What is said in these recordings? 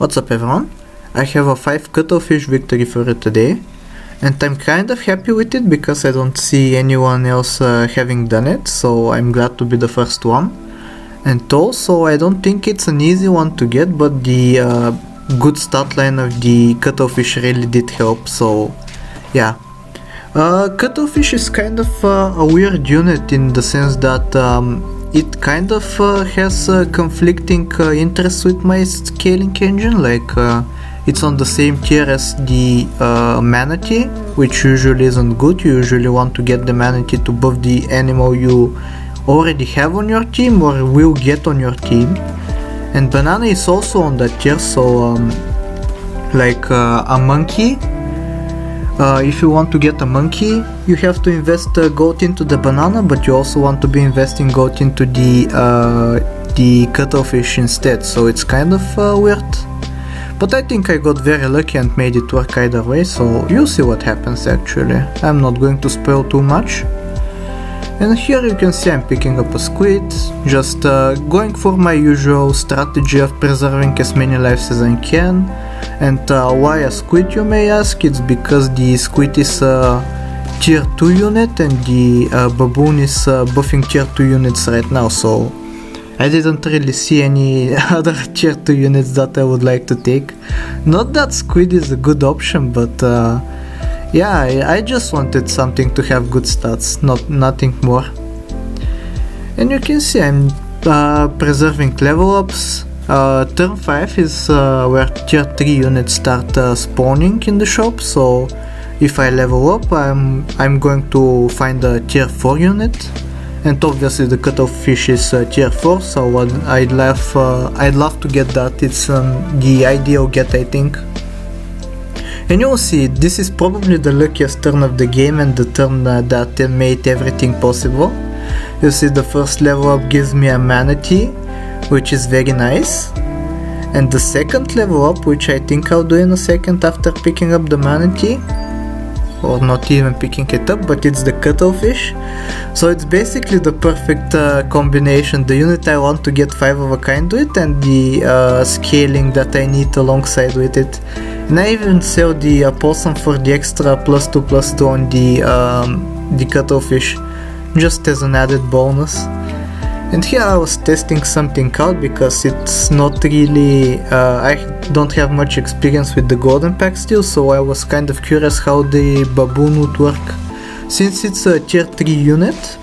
What's up everyone? I have a 5 Cuttlefish victory for you today, and I'm kind of happy with it because I don't see anyone else having done it, so I'm glad to be the first one. And also I don't think it's an easy one to get, but the good stat line of the Cuttlefish really did help, so yeah. Cuttlefish is kind of a weird unit in the sense that it kind of has conflicting interests with my scaling engine, like it's on the same tier as the manatee, which usually isn't good. You usually want to get the manatee to buff the animal you already have on your team or will get on your team. And banana is also on that tier, so like a monkey. If you want to get a monkey, you have to invest gold into the banana, but you also want to be investing gold into the cuttlefish instead, so it's kind of weird. But I think I got very lucky and made it work either way, so you'll see what happens actually. I'm not going to spoil too much. And here you can see I'm picking up a squid, just going for my usual strategy of preserving as many lives as I can. And why a squid, you may ask? It's because the squid is a tier 2 unit and the baboon is buffing tier 2 units right now, so I didn't really see any other tier 2 units that I would like to take. Not that squid is a good option, but yeah, I just wanted something to have good stats, nothing more. And you can see I'm preserving level ups. Turn 5 is where tier 3 units start spawning in the shop, so if I level up I'm going to find a tier 4 unit, and obviously the cuttlefish is tier 4, so I'd love to get that. It's the ideal get, I think. And you'll see, this is probably the luckiest turn of the game and the turn that made everything possible. You see, the first level up gives me a manatee, which is very nice, and the second level up, which I think I'll do in a second after picking up the manatee, or not even picking it up, but it's the cuttlefish. So it's basically the perfect combination, the unit I want to get 5 of a kind with and the scaling that I need alongside with it. And I even sell the opossum for the extra +2/+2 on the cuttlefish, just as an added bonus. And here I was testing something out because it's not really, I don't have much experience with the golden pack still, so I was kind of curious how the baboon would work. Since it's a tier 3 unit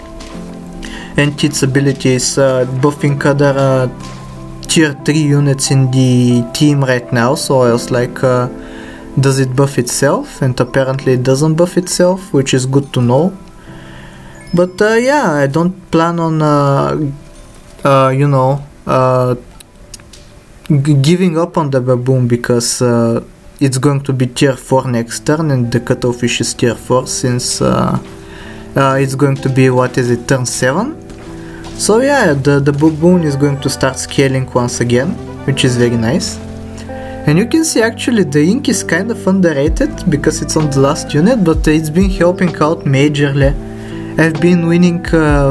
and its ability is buffing other tier 3 units in the team right now, so I was like, does it buff itself? And apparently it doesn't buff itself, which is good to know. But yeah, I don't plan on giving up on the baboon, because it's going to be tier 4 next turn and the cuttlefish is tier 4 since it's going to be, what is it, turn 7? So yeah, the baboon is going to start scaling once again, which is very nice. And you can see actually the ink is kind of underrated because it's on the last unit, but it's been helping out majorly. I've been winning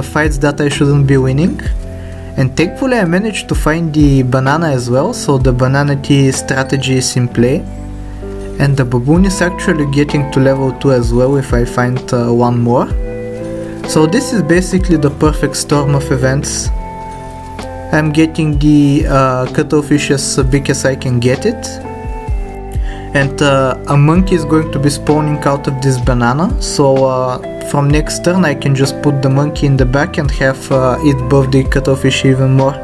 fights that I shouldn't be winning, and thankfully I managed to find the banana as well, so the banana tea strategy is in play. And the baboon is actually getting to level 2 as well if I find one more. So this is basically the perfect storm of events. I'm getting the cuttlefish as big as I can get it. And a monkey is going to be spawning out of this banana, so from next turn I can just put the monkey in the back and have it buff the cuttlefish even more.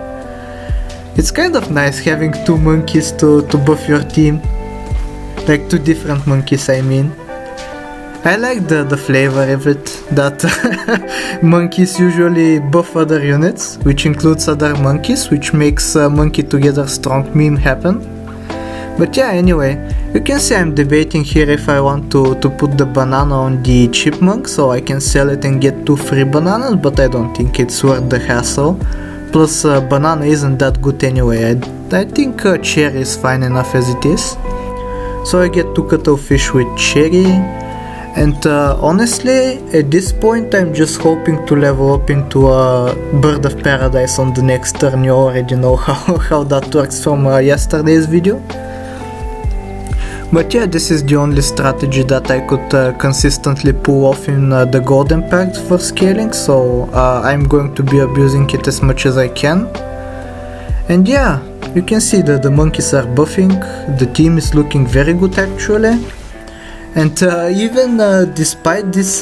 It's kind of nice having 2 monkeys to buff your team, like 2 different monkeys, I mean. I like the flavor of it, that monkeys usually buff other units, which includes other monkeys, which makes monkey together strong meme happen. But yeah, anyway, you can see I'm debating here if I want to put the banana on the chipmunk so I can sell it and get 2 free bananas, but I don't think it's worth the hassle. Plus banana isn't that good anyway. I think cherry is fine enough as it is. So I get 2 cuttlefish with cherry. And honestly, at this point I'm just hoping to level up into a bird of paradise on the next turn. You already know how that works from yesterday's video. But yeah, this is the only strategy that I could consistently pull off in the golden pact for scaling, so I'm going to be abusing it as much as I can. And yeah, you can see that the monkeys are buffing, the team is looking very good actually. And even despite this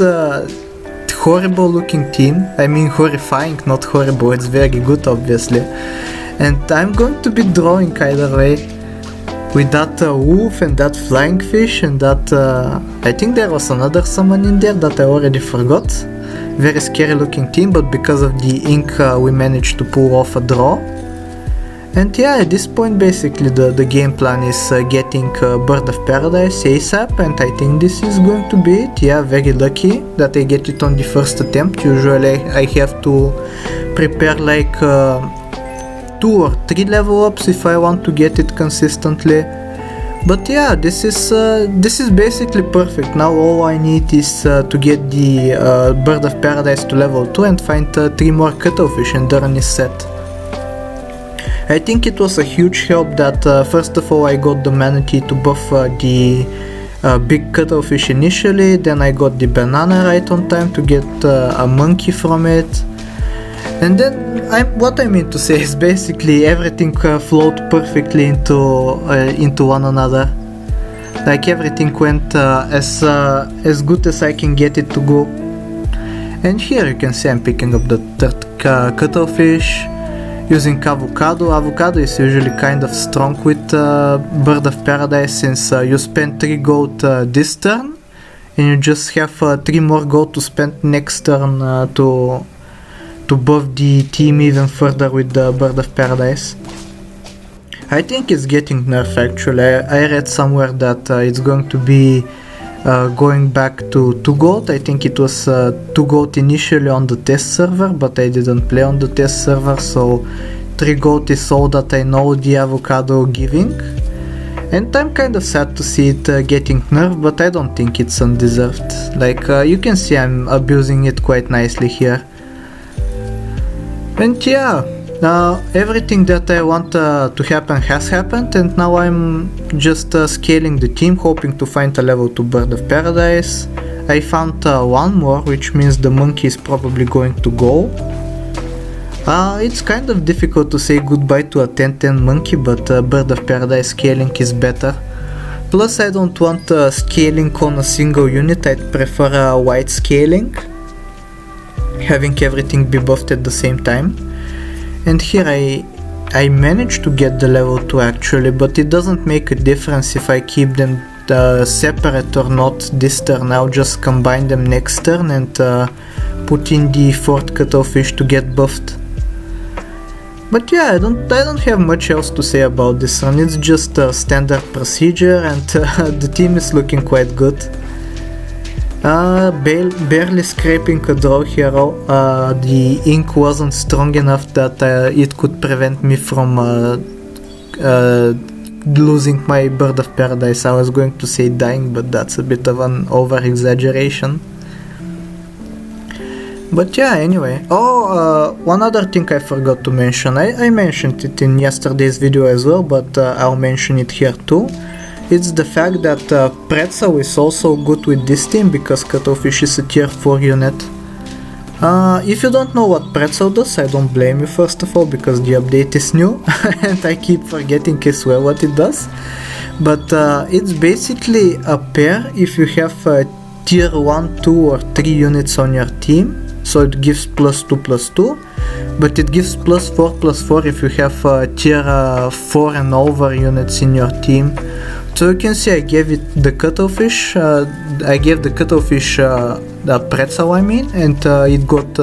horrible looking team, I mean horrifying, not horrible, it's very good obviously. And I'm going to be drawing either way. With that wolf and that flying fish and that I think there was another summon in there that I already forgot. Very scary looking team, but because of the ink we managed to pull off a draw. And yeah, at this point basically the game plan is getting Bird of Paradise ASAP, and I think this is going to be it. Yeah, very lucky that I get it on the first attempt. Usually I have to prepare like 2 or 3 level ups if I want to get it consistently. But yeah, this is basically perfect. Now all I need is to get the Bird of Paradise to level 2 and find 3 more Cuttlefish, and the run is set. I think it was a huge help that first of all I got the manatee to buff the big Cuttlefish initially, then I got the banana right on time to get a monkey from it. And then what I mean to say is basically everything flowed perfectly into one another. Like everything went as good as I can get it to go. And here you can see I'm picking up the third Cuttlefish using avocado. Avocado is usually kind of strong with Bird of Paradise, since you spend 3 gold this turn and you just have 3 more gold to spend next turn to buff the team even further with the Bird of Paradise. I think it's getting nerfed actually. I read somewhere that it's going to be going back to 2 gold. I think it was 2 gold initially on the test server, but I didn't play on the test server, so 3 gold is all that I know the avocado giving. And I'm kind of sad to see it getting nerfed, but I don't think it's undeserved. Like you can see I'm abusing it quite nicely here. And yeah, everything that I want to happen has happened, and now I'm just scaling the team, hoping to find a level 2 Bird of Paradise. I found 1 more, which means the monkey is probably going to go. It's kind of difficult to say goodbye to a 10-10 monkey, but Bird of Paradise scaling is better. Plus I don't want scaling on a single unit, I'd prefer wide scaling, having everything be buffed at the same time. And here I managed to get the level 2 actually, but it doesn't make a difference if I keep them separate or not this turn. I'll just combine them next turn and put in the 4th Cuttlefish to get buffed. But yeah, I don't have much else to say about this run. It's just a standard procedure, and the team is looking quite good. Barely scraping a draw here. The ink wasn't strong enough that it could prevent me from losing my Bird of Paradise. I was going to say dying, but that's a bit of an over-exaggeration. But yeah, anyway. One other thing I forgot to mention. I mentioned it in yesterday's video as well, but I'll mention it here too. It's the fact that Pretzel is also good with this team, because Cuttlefish is a tier 4 unit. If you don't know what Pretzel does, I don't blame you first of all, because the update is new and I keep forgetting as well what it does. But it's basically a pair if you have tier 1, 2 or 3 units on your team. So it gives +2/+2, but it gives +4/+4 if you have tier 4 and over units in your team. So you can see I gave it the Cuttlefish, I gave the Cuttlefish the Pretzel and it got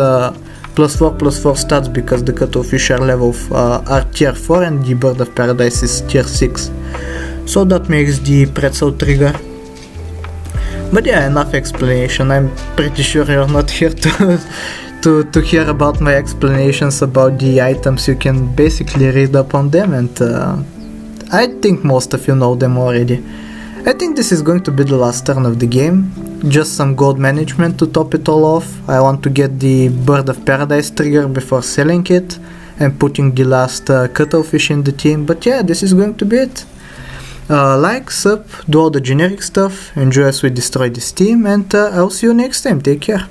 +4/+4 stats because the Cuttlefish are tier 4 and the Bird of Paradise is tier 6. So that makes the Pretzel trigger. But yeah, enough explanation. I'm pretty sure you're not here to hear about my explanations about the items. You can basically read up on them, and I think most of you know them already. I think this is going to be the last turn of the game. Just some gold management to top it all off. I want to get the Bird of Paradise trigger before selling it and putting the last Cuttlefish in the team. But yeah, this is going to be it. Like, sub, do all the generic stuff, enjoy as we destroy this team, and I'll see you next time. Take care.